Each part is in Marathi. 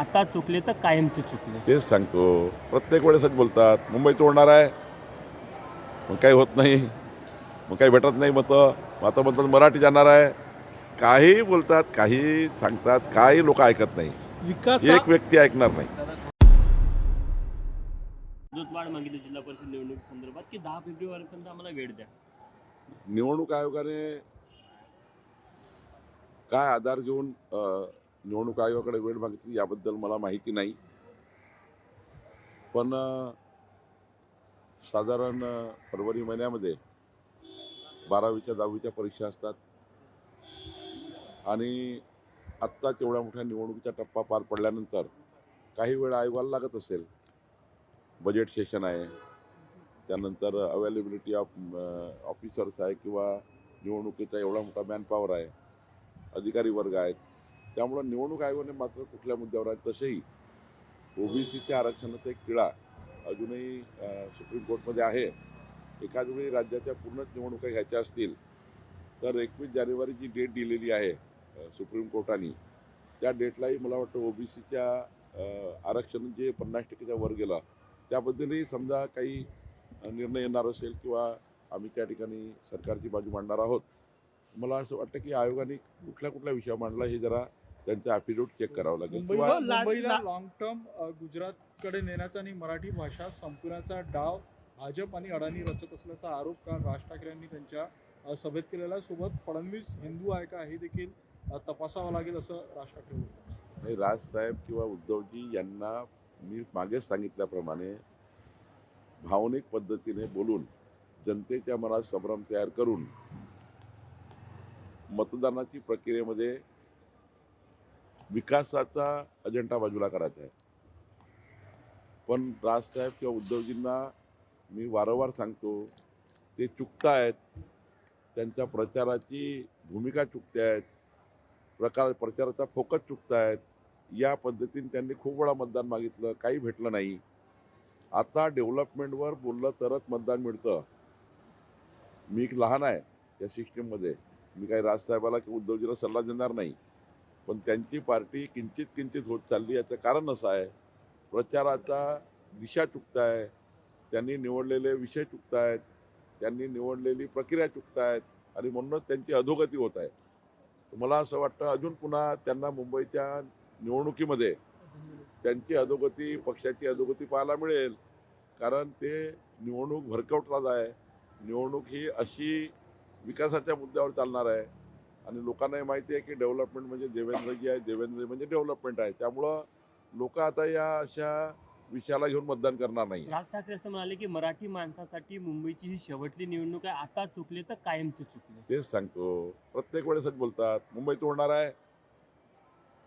आता चुकले तर कायमचे चुकले. तेच सांगतो, प्रत्येक वेळेसच बोलतात मुंबई तोडणार आहे, मग काही होत नाही, मग काही भेटत नाही मतं. आता म्हणतात मराठी जाणार आहे, काही बोलतात, काही सांगतात, काही लोक ऐकत नाही. एक व्यक्ती ऐकणार नाही. मुदतवाढ मागितली जिल्हा परिषद निवडणूक संदर्भात की 10 फेब्रुवारीपर्यंत आम्हाला वेळ द्या. निवडणूक आयोगाने काय आधार घेऊन निवडणूक आयोगाकडे वेळ मागितली याबद्दल मला माहिती नाही. पण साधारण फरवरी महिन्यामध्ये 12वीच्या 10वीच्या परीक्षा असतात आणि आत्ता तेवढ्या मोठ्या निवडणुकीचा टप्पा पार पडल्यानंतर काही वेळ आयोगाला लागत असेल. बजेट सेशन आहे, त्यानंतर अवेलेबिलिटी ऑफ ऑफिसर्स आहे किंवा निवडणुकीचा एवढा मोठा मॅनपॉवर आहे, अधिकारी वर्ग आहेत. त्यामुळं निवडणूक आयोगाने मात्र कुठल्या मुद्द्यावर आहे तसेही ओबीसीच्या आरक्षणाचा एक किळा अजूनही सुप्रीम कोर्टमध्ये आहे. एखाद वेळी राज्याच्या पूर्णच निवडणुका घ्यायच्या असतील तर 21 जानेवारी जी डेट दिलेली आहे सुप्रीम कोर्टाने, त्या डेटलाही मला वाटतं ओबीसीच्या आरक्षण जे 50%च्या वर गेलं त्याबद्दलही समजा काही निर्णय येणार असेल किंवा आम्ही त्या ठिकाणी सरकारची बाजू मांडणार आहोत. मला असं वाटतं की आयोगाने कुठल्या विषयावर मांडला हे जरा त्यांचं ॲफिडेविट चेक करावं लागेल. मुंबईला लॉंग टर्म गुजरातकडे नेण्याचा आणि मराठी भाषा संपवण्याचा डाव भाजप आणि अडाणी रचत असल्याचा आरोप काल राज ठाकरे यांनी त्यांच्या सभेत केलेला. सोबत फडणवीस हिंदू आहे का हे देखील तपासावं लागेल असं राज ठाकरे बोलतात. नाही, राजसाहेब किंवा उद्धवजी यांना मी मागेच सांगितल्याप्रमाणे भावनिक पद्धतीने बोलून जनतेच्या मनात संभ्रम तयार करून मतदानाची प्रक्रियेमध्ये विकासाचा अजेंडा बाजूला करायचा आहे. पण राजसाहेब किंवा उद्धवजींना मी वारंवार सांगतो, ते चुकतायत. त्यांच्या प्रचाराची भूमिका चुकतायत, प्रचाराचा फोकस चुकतायत. या पद्धतीने त्यांनी खूप वेळा मतदान मागितलं, काही भेटलं नाही. आता डेव्हलपमेंटवर बोललं तरच मतदान मिळतं. मी एक लहान आहे या सिस्टीममध्ये, मी काही राजसाहेबाला किंवा उद्धवजीला सल्ला देणार नाही. पण त्यांची पार्टी किंचित होत चालली. याचं कारण असं आहे, प्रचाराचा दिशा चुकताय, त्यांनी निवडलेले विषय चुकतायत, त्यांनी निवडलेली प्रक्रिया चुकतायत आणि म्हणूनच त्यांची अधोगती होत आहे. मला असं वाटतं अजून पुन्हा त्यांना मुंबईच्या निवडणुकीमध्ये त्यांची अधोगती, पक्षाची अधोगती पाहायला मिळेल. कारण ते निवडणूक भरकवतात आहे. निवडणूक ही अशी विकासाच्या मुद्द्यावर चालणार आहे आणि लोकांनाही माहिती आहे की डेव्हलपमेंट म्हणजे देवेंद्रजी आहे, देवेंद्र म्हणजे डेव्हलपमेंट आहे. त्यामुळं लोक आता या अशा विषयाला घेऊन मतदान करणार नाही. राज ठाकरे असं म्हणाले की मराठी माणसासाठी मुंबईची ही शेवटची निवडणूक आहे, आता चुकले तर कायमचे चुकले. तेच सांगतो, प्रत्येक वेळेसच बोलतात मुंबई तोडणार आहे,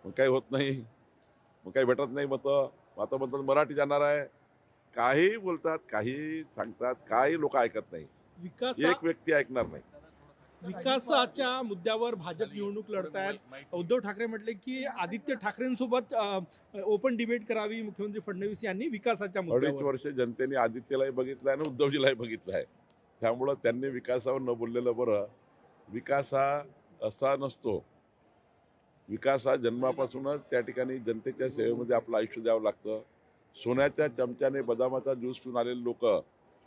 मग काही होत नाही, मग काही भेटत नाही मतं. आता म्हणतात मराठी जाणार आहे, काही बोलतात, काही सांगतात, काही लोक ऐकत नाही. एक व्यक्ती ऐकणार नाही. विकासाच्या मुद्द्यावर भाजप निवडणूक लढतायत. उद्धव ठाकरे म्हटले की आदित्य ठाकरेंसोबत ओपन डिबेट करावी मुख्यमंत्री फडणवीस यांनी विकासाच्या 2.5 मुद्द्यावर. वर्ष जनतेने आदित्यलाही बघितलं आणि उद्धवजीलाही बघितलं आहे. त्यामुळं त्यांनी विकासावर न बोललेलं बरं. विकास हा असा नसतो. विकास हा जन्मापासूनच त्या ठिकाणी जनतेच्या सेवेमध्ये आपलं आयुष्य द्यावं लागतं. सोन्याच्या चमच्याने बदामाचा ज्यूस पिऊन आलेले लोक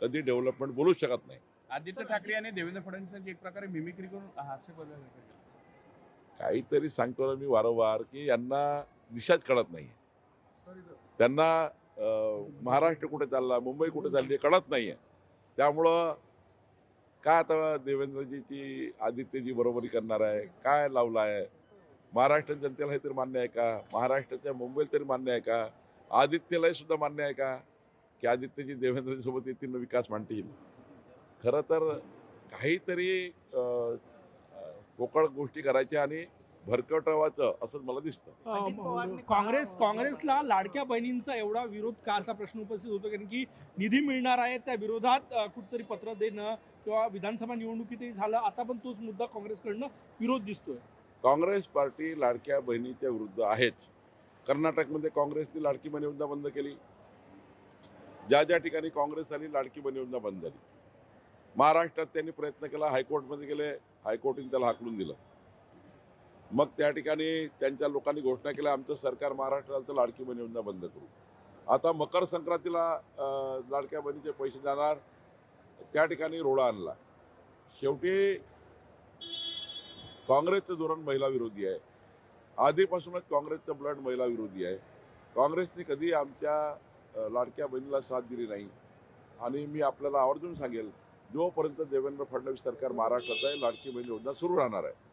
कधी डेव्हलपमेंट बोलूच शकत नाही. आदित्य ठाकरे यांनी देवेंद्र फडणवीसांची एक प्रकारे मिमिक्री करून हास्यपद काहीतरी सांगतो ना मी वारंवार की यांना दिशाच कळत नाही. त्यांना महाराष्ट्र कुठे चालला, मुंबई कुठे चालली हे कळत नाही आहे. त्यामुळं काय आता देवेंद्रजीची आदित्यजी बरोबरी करणार आहे, काय लावलं आहे? महाराष्ट्र जनतेला हे तरी मान्य आहे का? महाराष्ट्राच्या मुंबईला तरी मान्य आहे का? आदित्यलाही सुद्धा मान्य आहे का की आदित्यजी देवेंद्रजीसोबत येतील विकास मांडतील? खरं तर काहीतरी पोकळ गोष्टी करायच्या आणि भरकटवायचं असंच मला दिसतं. काँग्रेसला लाडक्या बहिणींचा एवढा विरोध का असा प्रश्न उपस्थित होतो, कारण की निधी मिळणार आहे त्या विरोधात कुठतरी पत्र देणं किंवा विधानसभा निवडणुकीतही झालं, आता पण तोच मुद्दा काँग्रेसकडनं विरोध दिसतोय. काँग्रेस पार्टी लाडक्या बहिणीच्या विरुद्ध आहेच. कर्नाटकमध्ये काँग्रेसने लाडकी बहीण योजना बंद केली. ज्या ठिकाणी काँग्रेस आली लाडकी बहीण योजना बंद झाली. महाराष्ट्रात त्यांनी प्रयत्न केला, हायकोर्टमध्ये गेले, हायकोर्टाने त्याला हाकलून दिलं. मग त्या ठिकाणी त्यांच्या लोकांनी घोषणा केल्या आमचं सरकार महाराष्ट्राला तर लाडकी बहीण योजना बंद करू. आता मकर संक्रांतीला लाडक्या बहिणीचे पैसे जाणार, त्या ठिकाणी रोडा आणला. शेवटी काँग्रेसचं धोरण महिला विरोधी आहे. आधीपासूनच काँग्रेसचं ब्लड महिला विरोधी आहे. काँग्रेसने कधी आमच्या लाडक्या बहिणीला साथ दिली नाही. आणि मी आपल्याला आवर्जून सांगेल, जोपर्यंत देवेंद्र फडणवीस सरकार महाराष्ट्रात आहे, लाडकी बहीण योजना सुरू राहणार आहे.